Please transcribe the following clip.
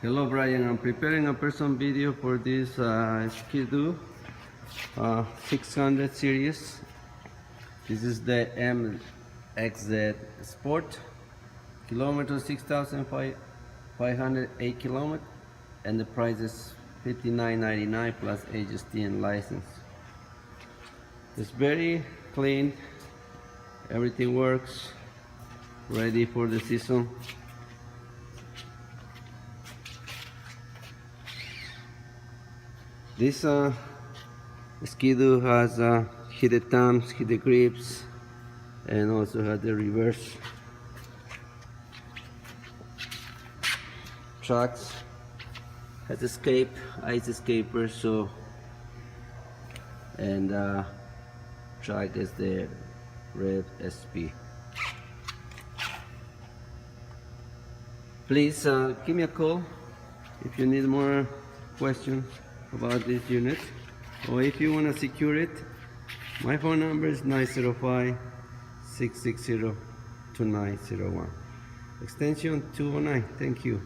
Hello Brian, I'm preparing a person video for this Ski-Doo 600 series. This is the MXZ Sport, kilometer 6,508 kilometers, and the price is $59.99 plus HST and license. It's very clean, everything works, ready for the season. This Ski-Doo has heated thumbs, heated grips, and also has the reverse tracks. Has escape, ice escaper, and track is the red SP. Please give me a call if you need more questions about this unit, or if you want to secure it. My phone number is 905-660-2901, extension 209. Thank you.